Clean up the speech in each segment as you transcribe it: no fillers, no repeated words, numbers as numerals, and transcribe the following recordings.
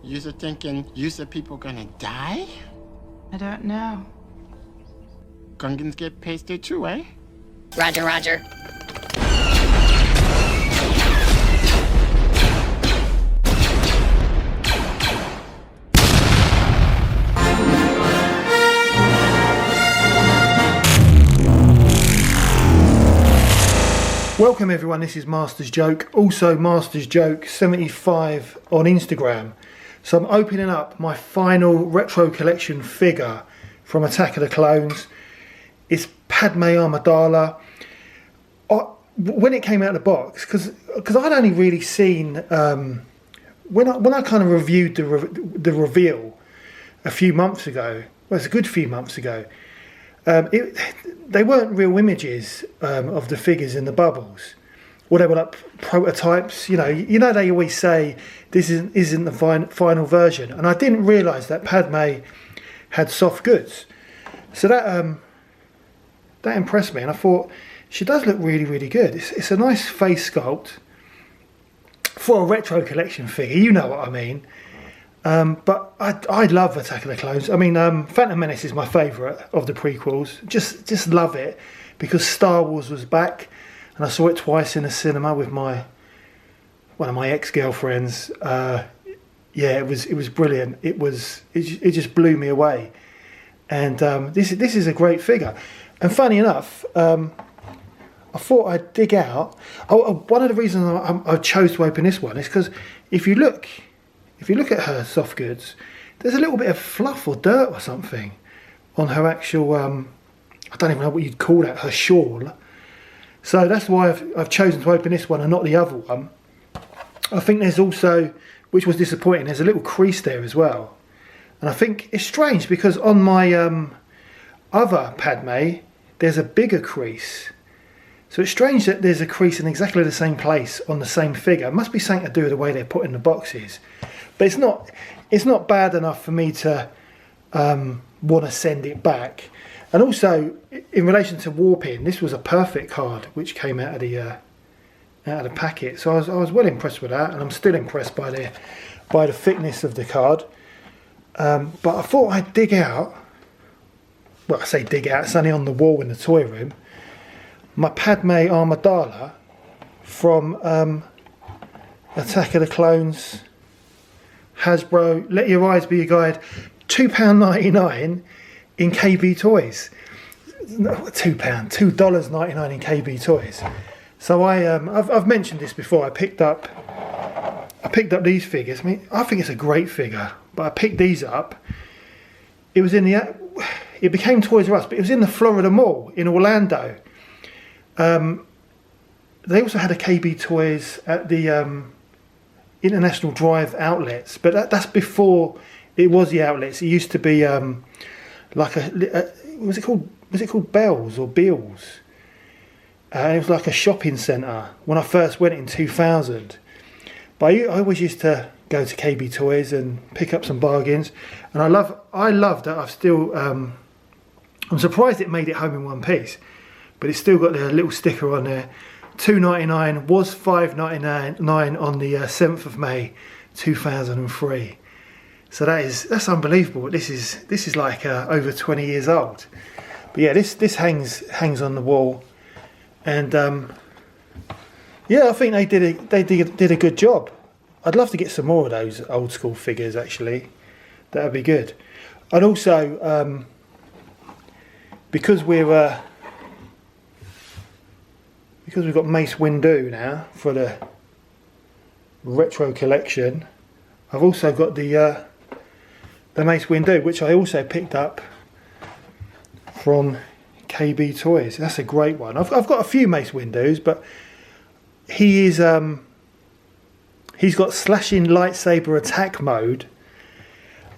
You're thinking the people gonna die? I don't know. Gungans get pasted too, eh? Roger, roger. Welcome everyone, this is Master's Joke, also Master's Joke 75 on Instagram. So I'm opening up my final retro collection figure from Attack of the Clones. It's Padme Amidala. When it came out of the box, because I'd only really seen, when I kind of reviewed the reveal a few months ago, well it's a good few months ago, they weren't real images of the figures in the bubbles. Well, they were like prototypes. You know they always say this isn't the final version, and I didn't realise that Padme had soft goods. So that impressed me, and I thought she does look really, really good. It's a nice face sculpt for a retro collection figure. You know what I mean. But I love Attack of the Clones. I mean, Phantom Menace is my favourite of the prequels. Just love it because Star Wars was back, and I saw it twice in the cinema with one of my ex-girlfriends. Yeah, it was brilliant. It just blew me away. And this is a great figure. And funny enough, I thought I'd dig out. One of the reasons I chose to open this one is because if you look at her soft goods, there's a little bit of fluff or dirt or something on her actual, I don't even know what you'd call that, her shawl. So that's why I've chosen to open this one and not the other one. I think there's also, which was disappointing, there's a little crease there as well. And I think it's strange because on my other Padme, there's a bigger crease. So it's strange that there's a crease in exactly the same place on the same figure. It must be something to do with the way they're put in the boxes. But it's not bad enough for me to want to send it back. And also, in relation to warping, this was a perfect card which came out of the packet. So I was well impressed with that, and I'm still impressed by the thickness of the card. But I thought I'd dig out. Well, I say dig out. It's only on the wall in the toy room. My Padme Amidala from Attack of the Clones. Hasbro, let your eyes be your guide. £2.99 in KB Toys. No, £2, $2.99 in KB Toys. So I've mentioned this before. I picked up these figures. I mean, I think it's a great figure, but I picked these up. It was it became Toys R Us, but it was in the Florida Mall in Orlando. They also had a KB Toys at the International Drive outlets, but that's before it was the outlets. It used to be like was it called Bells or Beals? It was like a shopping centre when I first went in 2000. But I always used to go to KB Toys and pick up some bargains, and I love that I've still. I'm surprised it made it home in one piece, but it's still got the little sticker on there. $2.99 was $5.99 on the 7th of May 2003. So that's unbelievable. This is like over 20 years old. But yeah, this hangs on the wall, and yeah, I think they did a good job. I'd love to get some more of those old school figures actually. That would be good. And also because we've got Mace Windu now for the retro collection, I've also got the Mace Windu, which I also picked up from KB Toys. That's a great one. I've got a few Mace Windus, but he's got slashing lightsaber attack mode.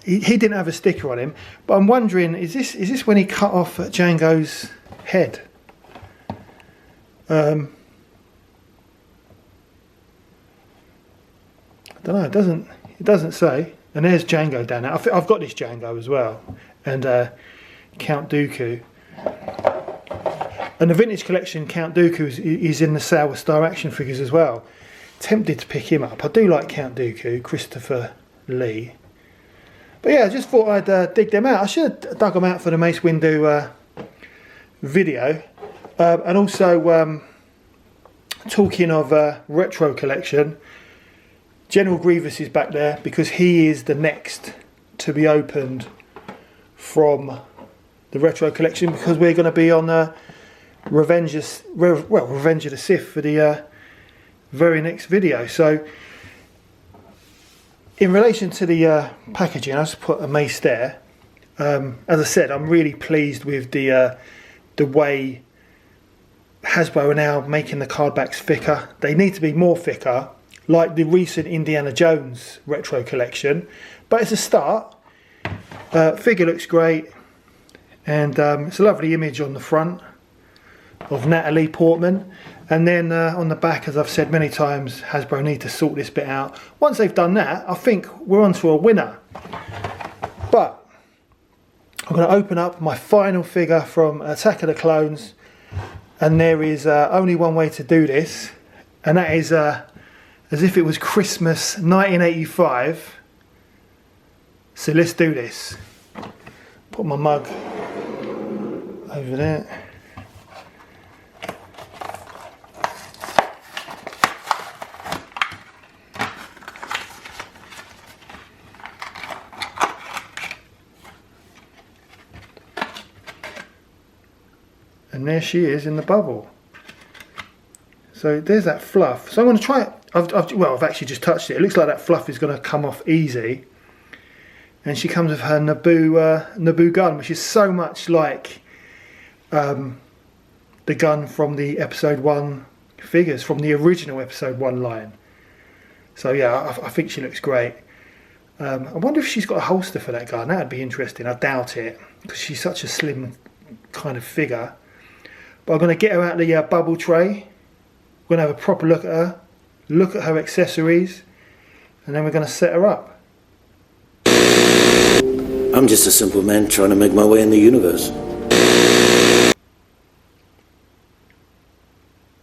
He didn't have a sticker on him, but I'm wondering, is this when he cut off Jango's head? I don't know. It doesn't say. And there's Jango down there. I've got this Jango as well, and Count Dooku. And the vintage collection, Count Dooku is in the sale with Star Action figures as well. Tempted to pick him up. I do like Count Dooku, Christopher Lee. But yeah, I just thought I'd dig them out. I should have dug them out for the Mace Windu video. And also, talking of retro collection, General Grievous is back there because he is the next to be opened from the retro collection, because we're going to be on Revenge of the Sith for the very next video. So in relation to the packaging, I just put a mace there. As I said, I'm really pleased with the way Hasbro are now making the card backs thicker. They need to be more thicker, like the recent Indiana Jones retro collection, but it's a start. Figure looks great, and it's a lovely image on the front of Natalie Portman, and then on the back, as I've said many times, Hasbro need to sort this bit out. Once they've done that, I think we're on to a winner. But I'm going to open up my final figure from Attack of the Clones, and there is only one way to do this, and that is as if it was Christmas 1985. So let's do this. Put my mug over there. And there she is in the bubble. So there's that fluff. So I'm going to try it. I've actually just touched it. It looks like that fluff is going to come off easy. And she comes with her Naboo gun, which is so much like the gun from the Episode 1 figures, from the original Episode 1 line. So yeah, I think she looks great. I wonder if she's got a holster for that gun. That would be interesting. I doubt it, because she's such a slim kind of figure. But I'm going to get her out of the bubble tray. We're going to have a proper look at her, look at her accessories, and then we're going to set her up. I'm just a simple man trying to make my way in the universe.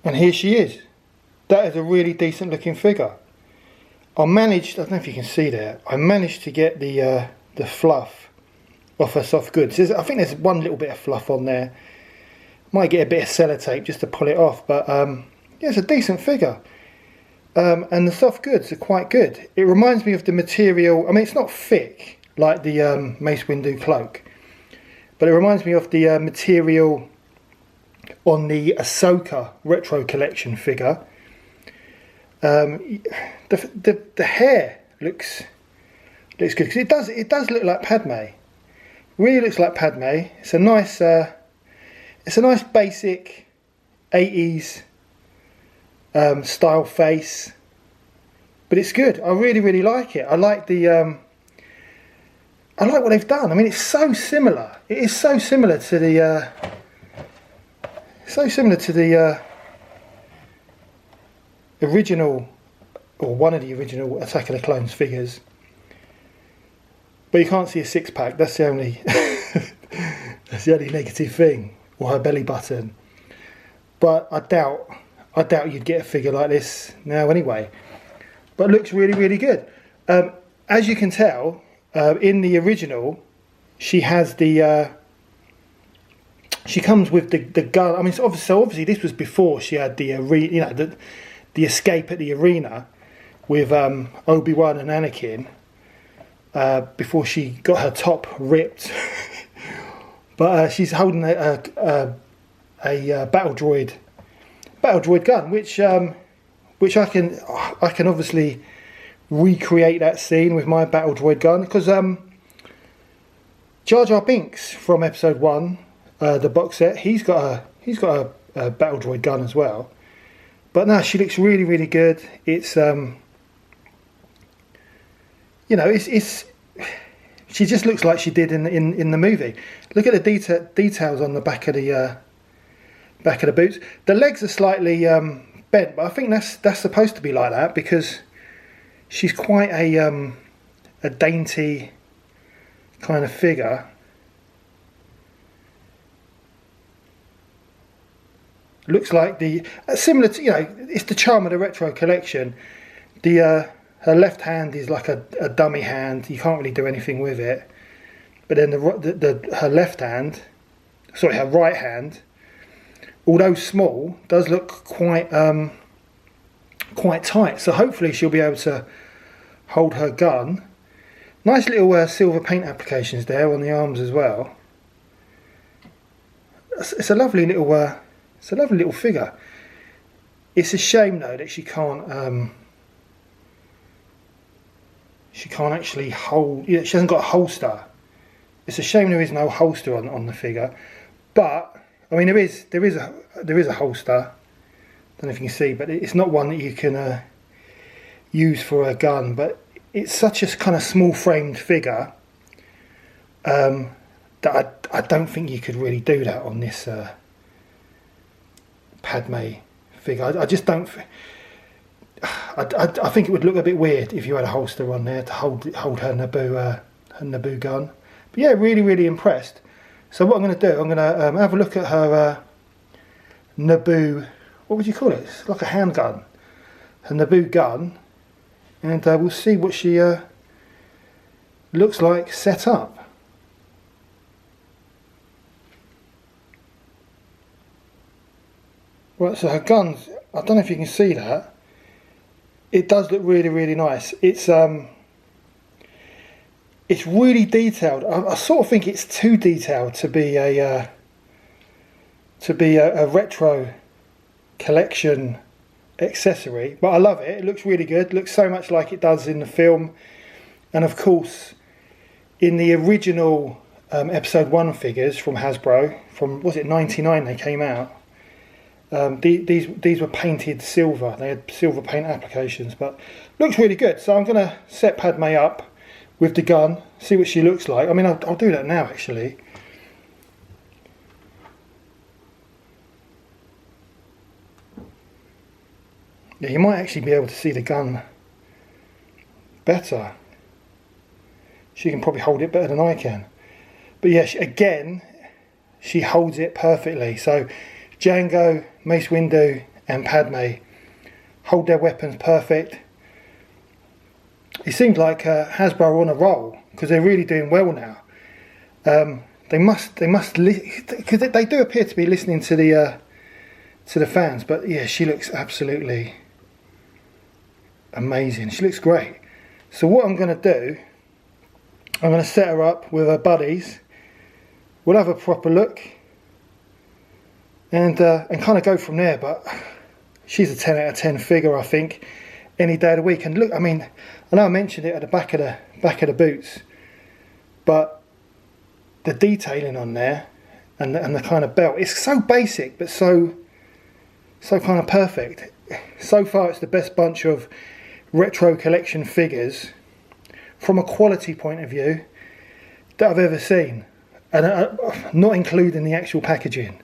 And here she is. That is a really decent looking figure. I don't know if you can see there, I managed to get the fluff off her soft goods. I think there's one little bit of fluff on there. Might get a bit of sellotape just to pull it off, but yeah, it's a decent figure. And the soft goods are quite good. It reminds me of the material. I mean, it's not thick like the Mace Windu cloak, but it reminds me of the material on the Ahsoka retro collection figure. The hair looks good, because it does look like Padme. Really looks like Padme. It's a nice basic 80s style face, but it's good. I really like it. I like I like what they've done. I mean, it's so similar. It is so similar to the original, or one of the original Attack of the Clones figures. But you can't see a six-pack. That's the only that's the only negative thing, or her belly button. But I doubt you'd get a figure like this now anyway. But it looks really good. As you can tell, in the original, she has the she comes with the gun. I mean, so obviously this was before she had the the escape at the arena with Obi-Wan and Anakin, before she got her top ripped. But she's holding a battle droid gun, which I can obviously recreate that scene with my battle droid gun, because Jar Jar Binks from Episode 1, the box set, he's got a battle droid gun as well. But no, she looks really good. It's it's she just looks like she did in the movie. Look at the details on the back of the boots. The legs are slightly bent, but I think that's supposed to be like that, because she's quite a dainty kind of figure. Looks like similar to, it's the charm of the retro collection. The her left hand is like a dummy hand. You can't really do anything with it. But then her left hand, sorry, her right hand, although small, does look quite tight. So hopefully she'll be able to hold her gun. Nice little silver paint applications there on the arms as well. It's a lovely little figure. It's a shame though that she can't actually hold. She hasn't got a holster. It's a shame there is no holster on the figure. But I mean, there is a holster. I don't know if you can see, but it's not one that you can use for a gun. But it's such a kind of small framed figure that I don't think you could really do that on this Padme figure. I just don't. I think it would look a bit weird if you had a holster on there to hold her Naboo gun. But yeah, really impressed. So what I'm going to do, I'm going to have a look at her Naboo. What would you call it? It's like a handgun. Her Naboo gun, and we'll see what she looks like set up. Right, so her guns, I don't know if you can see that. It does look really nice. It's really detailed. I sort of think it's too detailed to be a retro collection accessory, but I love it. It looks really good. It looks so much like it does in the film, and of course in the original episode 1 figures from Hasbro, from, was it 99 they came out. These were painted silver. They had silver paint applications, but looks really good. So I'm going to set Padme up with the gun, see what she looks like. I mean, I'll do that now actually. Yeah, you might actually be able to see the gun better. She can probably hold it better than I can. But yeah, again, she holds it perfectly. So Jango, Mace Windu and Padme hold their weapons perfect. It seems like Hasbro are on a roll because they're really doing well now. They must, because they do appear to be listening to the fans. But yeah, she looks absolutely amazing. She looks great. So what I'm going to do, I'm going to set her up with her buddies. We'll have a proper look and kind of go from there. But she's a 10 out of 10 figure, I think, any day of the week. And look, I mean, I know I mentioned it at the back of the boots, but the detailing on there and the kind of belt, it's so basic but so kind of perfect. So far it's the best bunch of retro collection figures from a quality point of view that I've ever seen, and not including the actual packaging,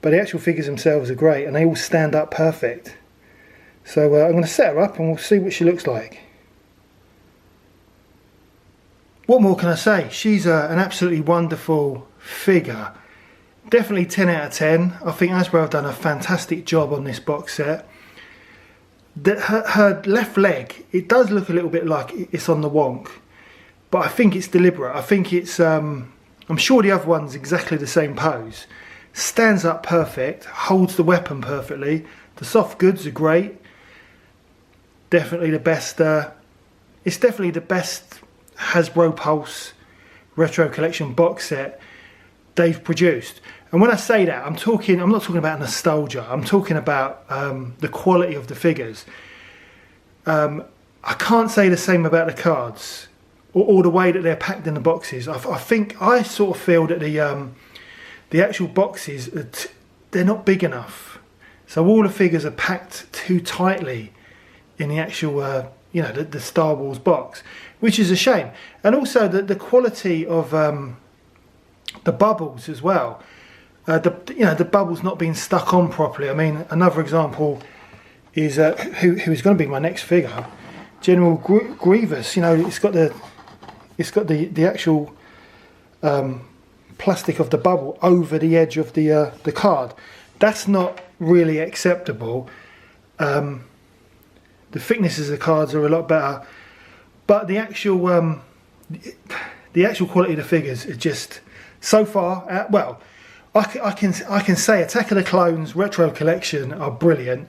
but the actual figures themselves are great and they all stand up perfect. So I'm going to set her up and we'll see what she looks like. What more can I say? She's an absolutely wonderful figure. Definitely 10 out of 10. I think Hasbro have done a fantastic job on this box set. Her left leg, it does look a little bit like it's on the wonk, but I think it's deliberate. I think it's, I'm sure the other one's exactly the same pose. Stands up perfect, holds the weapon perfectly. The soft goods are great. Definitely the best, it's definitely the best Hasbro Pulse Retro Collection box set they've produced. And when I say that, I'm not talking about nostalgia. I'm talking about the quality of the figures. I can't say the same about the cards or the way that they're packed in the boxes. I sort of feel that the actual boxes, they're not big enough. So all the figures are packed too tightly in the actual, the Star Wars box, which is a shame. And also the quality of the bubbles as well. The bubbles not being stuck on properly. I mean, another example is who is going to be my next figure, General Grievous. It's got the actual plastic of the bubble over the edge of the card. That's not really acceptable. The thicknesses of the cards are a lot better, but the actual quality of the figures is just so far. Well, I can say Attack of the Clones retro collection are brilliant.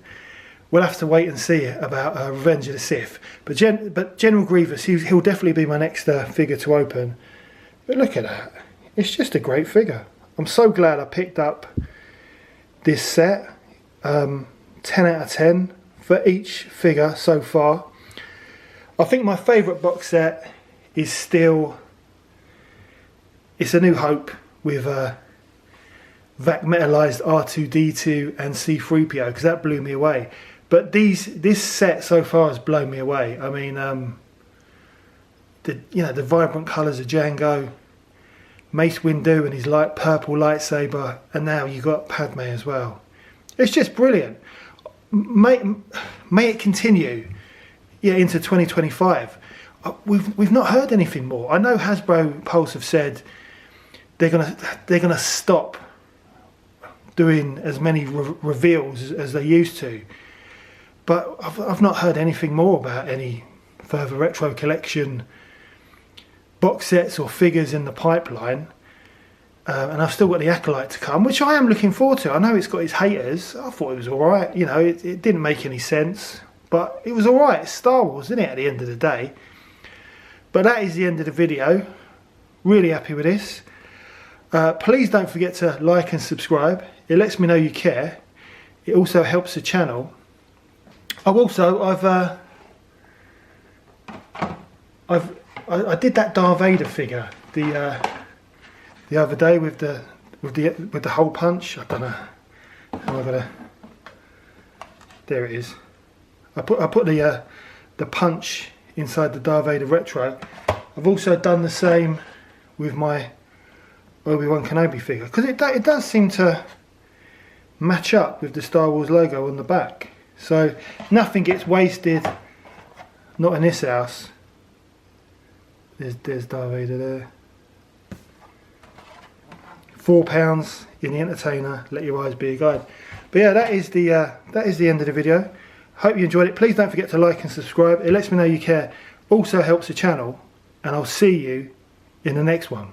We'll have to wait and see about Revenge of the Sith. But General Grievous, he'll definitely be my next figure to open. But look at that. It's just a great figure. I'm so glad I picked up this set. 10 out of 10 for each figure so far. I think my favourite box set is still... It's A New Hope with Vac metalized R2-D2 and C-3PO, because that blew me away. But this set so far has blown me away. I mean, the vibrant colours of Jango, Mace Windu and his light purple lightsaber, and now you got Padme as well. It's just brilliant. May it continue, into 2025. We've not heard anything more. I know Hasbro Pulse have said they're gonna stop doing as many reveals as they used to, but I've not heard anything more about any further retro collection box sets or figures in the pipeline. And I've still got the Acolyte to come, which I am looking forward to. I know it's got its haters. I thought it was alright. You know, it didn't make any sense, but it was alright. It's Star Wars, isn't it, at the end of the day? But that is the end of the video. Really happy with this. Please don't forget to like and subscribe. It lets me know you care. It also helps the channel. I did that Darth Vader figure the other day with the hole punch. I don't know how I'm gonna. There it is. I put the punch inside the Darth Vader retro. I've also done the same with my Obi-Wan Kenobi figure, because it does seem to match up with the Star Wars logo on the back. So nothing gets wasted. Not in this house. There's Darth Vader there. £4 in the Entertainer. Let your eyes be a guide. But yeah, that is the end of the video. Hope you enjoyed it. Please don't forget to like and subscribe. It lets me know you care. Also helps the channel. And I'll see you in the next one.